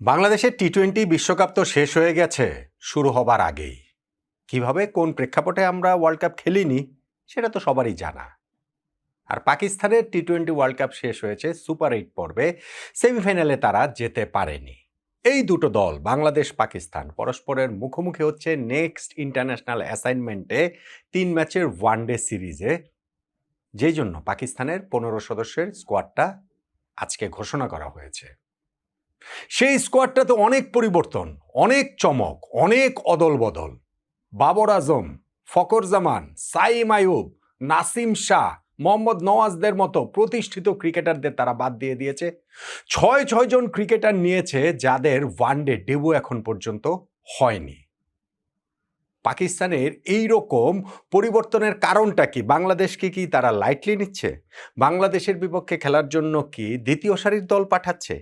বাংলাদেশের টি-20 বিশ্বকাপ তো শেষ হয়ে গেছে শুরু হবার আগেই। কিভাবে কোন প্রেক্ষাপটে আমরা ওয়ার্ল্ড কাপ খেলিনি সেটা তো সবারই জানা। আর পাকিস্তানের টি-20 ওয়ার্ল্ড কাপ শেষ হয়েছে সুপার 8 পর্বে, সেমিফাইনালে তারা যেতে পারেনি। এই দুটো দল বাংলাদেশ পাকিস্তান পরস্পরের মুখোমুখি হচ্ছে নেক্সট ইন্টারন্যাশনাল অ্যাসাইনমেন্টে 3 ম্যাচের ওয়ানডে সিরিজে, যেই জন্য পাকিস্তানের 15 সদস্যের স্কোয়াডটা আজকে ঘোষণা করা হয়েছে। সেই স্কোয়াডটাতে অনেক পরিবর্তন, অনেক চমক, অনেক অদল-বদল। বাবর আজম, ফখর জামান, সাইম আইয়ুব, নাসিম শাহ, মোহাম্মদ নওয়াজদের মতো প্রতিষ্ঠিত ক্রিকেটারদের তারা বাদ দিয়ে দিয়েছে। 6 জন ক্রিকেটার নিয়েছে যাদের ওয়ানডে ডেবু এখন পর্যন্ত হয়নি। পাকিস্তানের এই রকম পরিবর্তনের কারণটা কি? বাংলাদেশকে কি তারা লাইটলি নিচ্ছে? বাংলাদেশের বিপক্ষে খেলার জন্য কি দ্বিতীয় সারির দল পাঠাচ্ছে?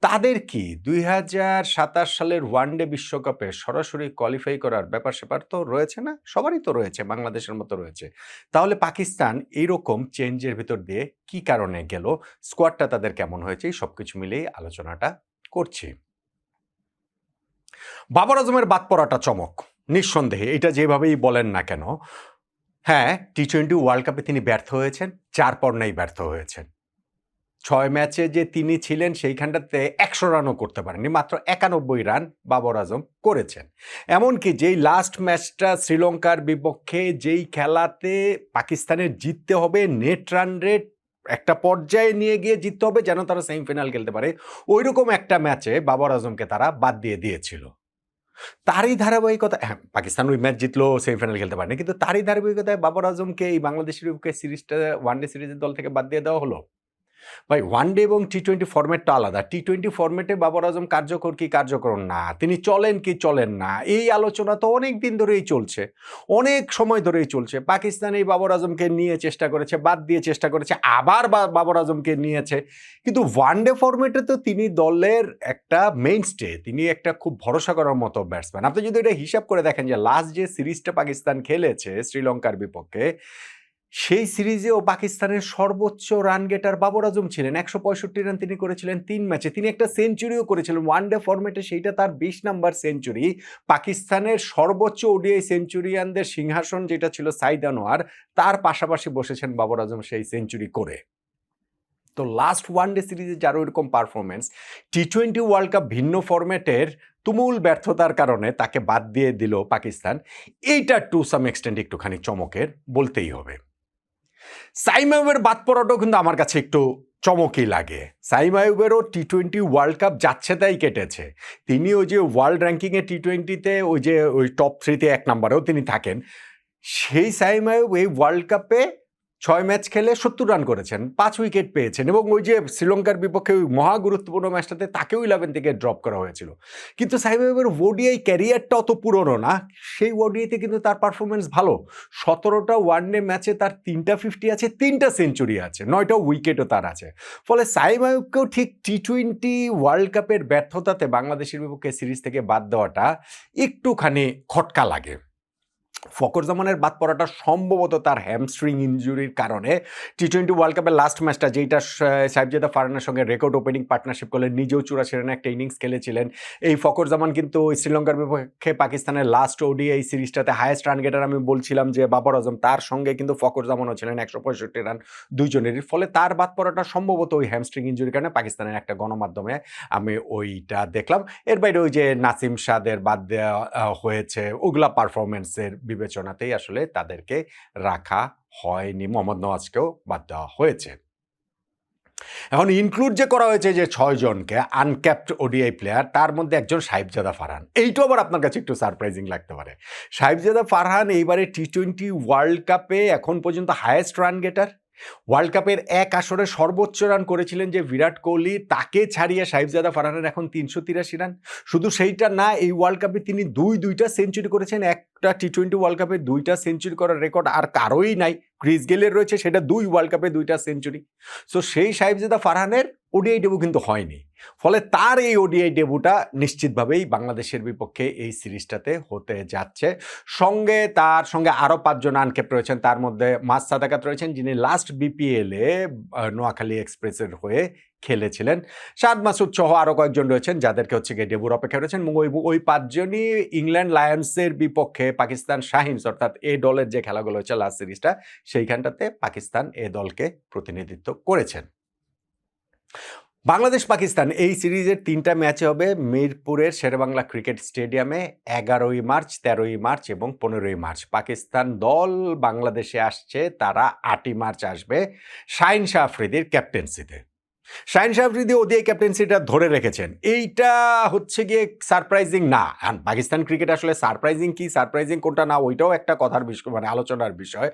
তাদের কি 2027 সালের ওয়ানডে বিশ্বকাপে সরাসরি কোয়ালিফাই করার ব্যাপার-স্যাপার তো রয়েছে না? সবারই তো রয়েছে, বাংলাদেশের মতো রয়েছে। তাহলে পাকিস্তান এইরকম চেঞ্জের ভিতর দিয়ে কি কারণে গেল? স্কোয়াডটা তাদের কেমন হয়েছে? এই সবকিছু মিলিয়ে আলোচনাটা করছি। বাবর আজমের বাদ পড়াটা চমক, নিঃসন্দেহে। এটা যেভাবেই বলেন না কেন, হ্যাঁ, টি-20 ওয়ার্ল্ড কাপে তিনি ব্যর্থ হয়েছেন, 4 পর্নেই ব্যর্থ হয়েছেন। 6 ম্যাচে যে তিনি ছিলেন সেইখানটাতে 100 রানও করতে পারেননি, মাত্র 91 রান বাবর আজম করেছেন। এমনকি যেই লাস্ট ম্যাচটা শ্রীলঙ্কার বিপক্ষে, যেই খেলাতে পাকিস্তানের জিততে হবে, নেট রান রেট একটা পর্যায়ে নিয়ে গিয়ে জিততে হবে যেন তারা সেমিফাইনাল খেলতে পারে, ওইরকম একটা ম্যাচে বাবর আজমকে তারা বাদ দিয়ে দিয়েছিল। তারই ধারাবাহিকতা, হ্যাঁ, পাকিস্তান ওই ম্যাচ জিতলো, সেমিফাইনাল খেলতে পারেনি, কিন্তু তারই ধারাবাহিকতায় বাবর আজমকে এই বাংলাদেশের বিপক্ষে সিরিজটা ওয়ানডে সিরিজের দল থেকে বাদ দিয়ে দেওয়া হলো। ভাই, ওয়ানডে এবং টি-20 ফরম্যাটটা আলাদা। টি-20 ফরম্যাটে বাবর আজম কার্যকর কি কার্যকর না, তিনি চলেন কি চলেন না, এই আলোচনা তো অনেক দিন ধরেই চলছে, অনেক সময় ধরেই চলছে। পাকিস্তান এই বাবর আজমকে নিয়ে চেষ্টা করেছে, বাদ দিয়ে চেষ্টা করেছে, আবার বাবর আজমকে নিয়েছে। কিন্তু ওয়ানডে ফরম্যাটে তো তিনি দলের একটা মেইনস্টে, তিনি একটা খুব ভরসা করার মতো ব্যাটসম্যান। আপনি যদি এটা হিসাব করে দেখেন যে লাস্ট যে সিরিজটা পাকিস্তান খেলেছে শ্রীলঙ্কার বিপক্ষে, সেই সিরিজেও পাকিস্তানের সর্বোচ্চ রান গেটার বাবর আজম ছিলেন। 165 রান তিনি করেছিলেন 3 ম্যাচে। তিনি একটা সেঞ্চুরিও করেছিলেন ওয়ানডে ফরম্যাটে, সেইটা তার 20 নাম্বার সেঞ্চুরি। পাকিস্তানের সর্বোচ্চ ওডিআই সেঞ্চুরিয়ানদের সিংহাসন যেটা ছিল সাইদ আনোয়ার, তার পাশাপাশি বসেছেন বাবর আজম সেই সেঞ্চুরি করে। তো লাস্ট ওয়ানডে সিরিজে যার ওইরকম পারফরমেন্স, টি-20 ওয়ার্ল্ড কাপ ভিন্ন ফরম্যাটের তুমুল ব্যর্থতার কারণে তাকে বাদ দিয়ে দিল পাকিস্তান। এইটা টু সাম এক্সটেন্ট একটুখানি চমকের বলতেই হবে। সাইম আইয়ুবের বাদ পড়াটাও কিন্তু আমার কাছে একটু চমকই লাগে। সাইম আইয়ুবেরও টি-20 ওয়ার্ল্ড কাপ যাচ্ছে তাই কেটেছে। তিনি ওই যে ওয়ার্ল্ড র্যাঙ্কিংয়ে টি-20তে ওই টপ 3-তে 1 নম্বরেও তিনি থাকেন। সেই সাইম আইয়ুব এই ওয়ার্ল্ড কাপে 6 ম্যাচ খেলে 70 রান করেছেন, 5 উইকেট পেয়েছেন, এবং ওই যে শ্রীলঙ্কার বিপক্ষে ওই মহা গুরুত্বপূর্ণ ম্যাচটাতে তাকেও 11 থেকে ড্রপ করা হয়েছিল। কিন্তু সাইম আইয়ুবের ওডিআই ক্যারিয়ারটা অত পুরনো না, সেই ওডিআইতে কিন্তু তার পারফরমেন্স ভালো। 17টা ওয়ানডে ম্যাচে তার 3টা 50 আছে, 3টা সেঞ্চুরি আছে, 9টা উইকেটও তার আছে। ফলে সাইম আইয়ুবকেও ঠিক টি-20 ওয়ার্ল্ড কাপের ব্যর্থতাতে বাংলাদেশের বিপক্ষে সিরিজ থেকে বাদ দেওয়াটা একটুখানি খটকা লাগে। ফখর জামানের বাদ পড়াটা সম্ভবত তার হ্যামস্ট্রিং ইনজুরির কারণে। টি-20 ওয়ার্ল্ড কাপের লাস্ট ম্যাচটা, যেইটা সাহেবজাদা ফারহানের সঙ্গে রেকর্ড ওপেনিং পার্টনারশিপ করলেন, নিজেও 84 রানের একটা ইনিংস খেলেছিলেন। এই ফখর জামান কিন্তু শ্রীলঙ্কার বিপক্ষে পাকিস্তানের লাস্ট ওডিআই সিরিজটাতে হায়েস্ট রান গেটার আমি বলছিলাম যে বাবর আজম, তার সঙ্গে কিন্তু ফখর জামানও ছিলেন, 165 রান দুইজনেরই। ফলে তার বাদ পড়াটা সম্ভবত ওই হ্যামস্ট্রিং ইনজুরির কারণে। পাকিস্তানের একটা গণমাধ্যমে আমি ওইটা দেখলাম। এর বাইরে ওই যে নাসিম শাহদের বাদ দেওয়া হয়েছে, ওগুলা পারফরমেন্সের বিবেচনাতেই আসলে তাদেরকে রাখা হয়নি। মোহাম্মদ নওয়াজকেও বাদ দেওয়া হয়েছে। এখন ইনক্লুড যে করা হয়েছে যে 6 জনকে আনক্যাপড ওডিআই প্লেয়ার, তার মধ্যে একজন সাহেবজাদা ফারহান। এইটাও আবার আপনার কাছে একটু সারপ্রাইজিং লাগতে পারে। সাহেবজাদা ফারহান এইবারে টি-20 ওয়ার্ল্ড কাপে এখন পর্যন্ত হায়েস্ট রান গেটার। ওয়ার্ল্ড কাপের এক আসরে সর্বোচ্চ রান করেছিলেন যে বিরাট কোহলি, তাকে ছাড়িয়ে সাহেবজাদা ফারহানের এখন 383 রান। শুধু সেইটা না, এই ওয়ার্ল্ড কাপে তিনি দুইটা সেঞ্চুরি করেছেন। একটা টি-20 ওয়ার্ল্ড কাপে 2টা সেঞ্চুরি করার রেকর্ড আর কারোই নাই। ক্রিস গেলের রয়েছে, সেটা 2 ওয়ার্ল্ড কাপে 2টা সেঞ্চুরি। সো সেই সাহেবজাদা ফারহানের ওডিআই ডেবু কিন্তু হয়নি। ফলে তার এই ওডিআই ডেবুটা নিশ্চিতভাবেই বাংলাদেশের বিপক্ষে এই সিরিজটাতে হতে যাচ্ছে। তার সঙ্গে আরও ৫ জন আনক্যাপ রয়েছেন। তার মধ্যে মাস সাদাকাত রয়েছেন, যিনি লাস্ট বিপিএলে নোয়াখালী এক্সপ্রেসের হয়ে খেলেছিলেন। শাদ মাসুদ সহ আরও কয়েকজন রয়েছেন যাদেরকে হচ্ছে গিয়ে ডেবুর অপেক্ষা রয়েছেন, এবং ওই ৫ জনই ইংল্যান্ড লায়ন্সের বিপক্ষে পাকিস্তান শাহিনস অর্থাৎ এ দলের যে খেলাগুলো হচ্ছে লাস্ট সিরিজটা, সেইখানটাতে পাকিস্তান এ দলকে প্রতিনিধিত্ব করেছেন। বাংলাদেশ পাকিস্তান এই সিরিজের ৩টা ম্যাচ হবে মিরপুরের শেরেবাংলা ক্রিকেট স্টেডিয়ামে ১১ই মার্চ, ১৩ই মার্চ এবং ১৫ই মার্চ। পাকিস্তান দল বাংলাদেশে আসছে, তারা ৮ই মার্চ আসবে শাহিন শাহ আফ্রিদির ক্যাপ্টেন্সিতে। শাহিন শাহ আফ্রিদি ওদিকে ক্যাপ্টেন্সিটা ধরে রেখেছেন, এইটা হচ্ছে গিয়ে সারপ্রাইজিং না। পাকিস্তান ক্রিকেট আসলে সারপ্রাইজিং কি সারপ্রাইজিং কোনটা না, ওইটাও একটা কথার বিষয়, মানে আলোচনার বিষয়।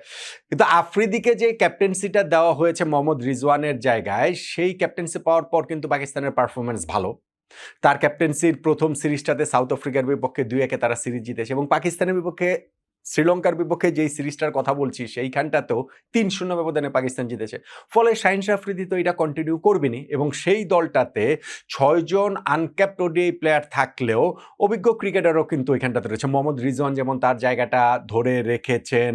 কিন্তু আফ্রিদিকে যে ক্যাপ্টেন্সিটা দেওয়া হয়েছে মোহাম্মদ রিজওয়ানের জায়গায়, সেই ক্যাপ্টেন্সি পাওয়ার পর কিন্তু পাকিস্তানের পারফরমেন্স ভালো। তার ক্যাপ্টেন্সির প্রথম সিরিজটাতে সাউথ আফ্রিকার বিপক্ষে ২-১ তারা সিরিজ জিতেছে, এবং পাকিস্তানের বিপক্ষে শ্রীলঙ্কার বিপক্ষে যেই সিরিজটার কথা বলছি সেইখানটাতেও ৩-০ ব্যবধানে পাকিস্তান জিতেছে। ফলে শাহিন শাহ আফ্রিদি তো এটা কন্টিনিউ করবেনি, এবং সেই দলটাতে ৬ জন আনক্যাপড ওডিআই প্লেয়ার থাকলেও অভিজ্ঞ ক্রিকেটারও কিন্তু এখানটাতে রয়েছে। মোহাম্মদ রিজওয়ান যেমন তার জায়গাটা ধরে রেখেছেন,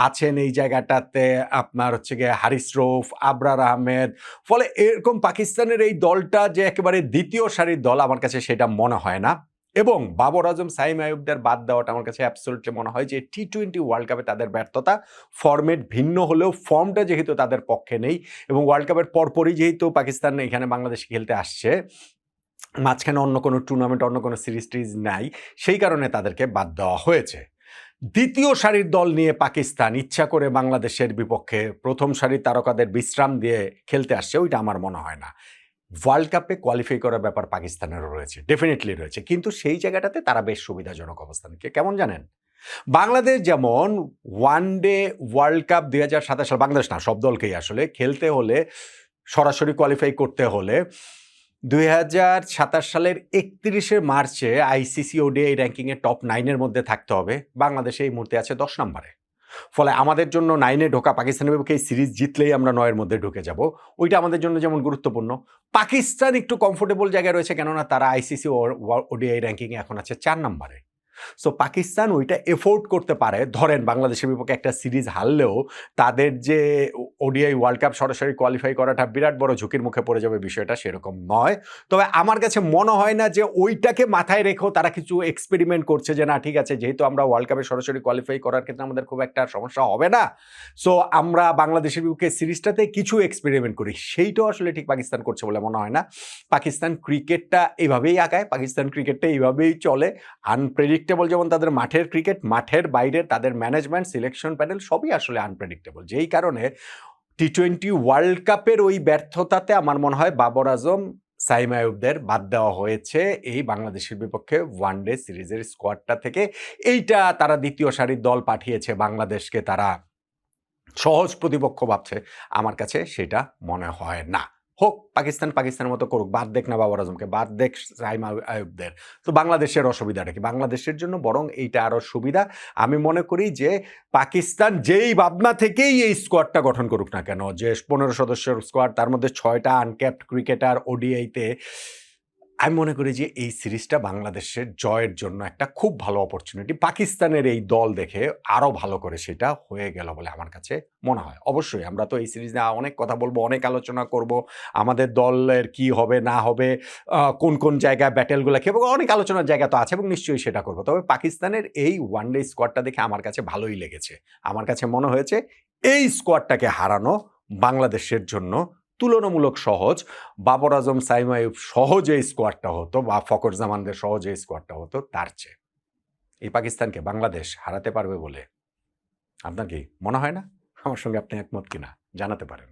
আছেন এই জায়গাটাতে আপনার হচ্ছে গিয়ে হারিস রৌফ, আবরার আহমেদ। ফলে এরকম পাকিস্তানের এই দলটা যে একেবারে দ্বিতীয় সারির দল, আমার কাছে সেটা মনে হয় না। এবং বাবর আজম, সাইম আইয়ুবদের বাদ দেওয়াটা আমার কাছে অ্যাবসলিউটলি মনে হয় যে টি-20 ওয়ার্ল্ড কাপে তাদের ব্যর্থতা, ফরম্যাট ভিন্ন হলেও ফর্মটা যেহেতু তাদের পক্ষে নেই, এবং ওয়ার্ল্ড কাপের পরপরই যেহেতু পাকিস্তান এখানে বাংলাদেশে খেলতে আসছে, মাঝখানে অন্য কোনো টুর্নামেন্ট, অন্য কোনো সিরিজ টিরিজ নাই, সেই কারণে তাদেরকে বাদ দেওয়া হয়েছে। দ্বিতীয় সারির দল নিয়ে পাকিস্তান ইচ্ছা করে বাংলাদেশের বিপক্ষে প্রথম সারির তারকাদের বিশ্রাম দিয়ে খেলতে আসছে, ওইটা আমার মনে হয় না। ওয়ার্ল্ড কাপে কোয়ালিফাই করার ব্যাপার পাকিস্তানেরও রয়েছে, ডেফিনেটলি রয়েছে, কিন্তু সেই জায়গাটাতে তারা বেশ সুবিধাজনক অবস্থানে। কেমন জানেন, বাংলাদেশ যেমন ওয়ান ডে ওয়ার্ল্ড কাপ ২০২৭ সাল, বাংলাদেশ না সব দলকেই আসলে খেলতে হলে, সরাসরি কোয়ালিফাই করতে হলে ২০২৭ সালের ৩১শে মার্চে আইসিসি ওডিআই র্যাঙ্কিংয়ে টপ 9-এর মধ্যে থাকতে হবে। বাংলাদেশ এই মুহূর্তে আছে ১০ নম্বরে। ফলে আমাদের জন্য 9-এ ঢোকা, পাকিস্তানের বিপক্ষে এই সিরিজ জিতলেই আমরা 9-এর মধ্যে ঢুকে যাব, ওইটা আমাদের জন্য যেমন গুরুত্বপূর্ণ। পাকিস্তান একটু কমফোর্টেবল জায়গায় রয়েছে, কেননা তারা আইসিসি ওডিআই র্যাঙ্কিংয়ে এখন আছে 4 নম্বরে। সো পাকিস্তান ওইটা এফোর্ড করতে পারে। ধরেন বাংলাদেশের বিপক্ষে একটা সিরিজ হারলেও তাদের যে ওডিআই ওয়ার্ল্ড কাপ সরাসরি কোয়ালিফাই করাটা বিরাট বড় ঝুঁকির মুখে পড়ে যাবে, বিষয়টা সেরকম নয়। তবে আমার কাছে মনে হয় না যে ওইটাকে মাথায় রেখেও তারা কিছু এক্সপেরিমেন্ট করছে, যে না ঠিক আছে, যেহেতু আমরা ওয়ার্ল্ড কাপে সরাসরি কোয়ালিফাই করার ক্ষেত্রে আমাদের খুব একটা সমস্যা হবে না, সো আমরা বাংলাদেশের বিপক্ষে সিরিজটাতে কিছু এক্সপেরিমেন্ট করি। সেইটাও আসলে ঠিক পাকিস্তান করছে বলে মনে হয় না। পাকিস্তান ক্রিকেটটা এইভাবেই আগায়, পাকিস্তান ক্রিকেটটা এইভাবেই চলে, আনপ্রেডিক্টেবল। যেমন তাদের মাঠের ক্রিকেট, মাঠের বাইরে তাদের ম্যানেজমেন্ট, সিলেকশন প্যানেল সবই আসলে আনপ্রেডিক্টেবল। যেই কারণে টি-20 ওয়ার্ল্ড কাপের ওই ব্যর্থতাতে আমার মনে হয় বাবর আজম, সাইম আইয়ুবদের বাদ দেওয়া হয়েছে এই বাংলাদেশের বিপক্ষে ওয়ান ডে সিরিজের স্কোয়াডটা থেকে। এইটা তারা দ্বিতীয় সারির দল পাঠিয়েছে বাংলাদেশকে, তারা সহজ প্রতিপক্ষ ভাবছে, আমার কাছে সেটা মনে হয় না। হোক পাকিস্তান পাকিস্তানের মতো করুক, বাদ দেখ না বাবর আজমকে, বাদ দেখ সাইম আইয়ুবদের, তো বাংলাদেশের অসুবিধাটা কি? বাংলাদেশের জন্য বরং এইটা আরও সুবিধা। আমি মনে করি যে পাকিস্তান যেই ভাবনা থেকেই এই স্কোয়াডটা গঠন করুক না কেন, যে 15 সদস্যের স্কোয়াড, তার মধ্যে 6টা আনক্যাপড ক্রিকেটার ওডিআইতে, আমি মনে করি যে এই সিরিজটা বাংলাদেশের জয়ের জন্য একটা খুব ভালো অপরচুনিটি। পাকিস্তানের এই দল দেখে আরও ভালো করে সেটা হয়ে গেল বলে আমার কাছে মনে হয়। অবশ্যই আমরা তো এই সিরিজ নিয়ে অনেক কথা বলবো, অনেক আলোচনা করব, আমাদের দলের কি হবে না হবে, কোন কোন জায়গায় ব্যাটেলগুলো খেয়ে, অনেক আলোচনার জায়গা তো আছে, এবং নিশ্চয়ই সেটা করবো। তবে পাকিস্তানের এই ওয়ান ডে স্কোয়াডটা দেখে আমার কাছে ভালোই লেগেছে। আমার কাছে মনে হয়েছে এই স্কোয়াডটাকে হারানো বাংলাদেশের জন্য তুলনামূলক সহজ। বাবর আজম, সাইম আইয়ুব সহজে স্কোয়াডটা হতো, বা ফখর জামানদের সহজে স্কোয়াডটা হতো, তার চেয়ে এই পাকিস্তানকে বাংলাদেশ হারাতে পারবে বলে আপনার কি মনে হয় না? আমার সঙ্গে আপনি একমত কিনা জানাতে পারেন।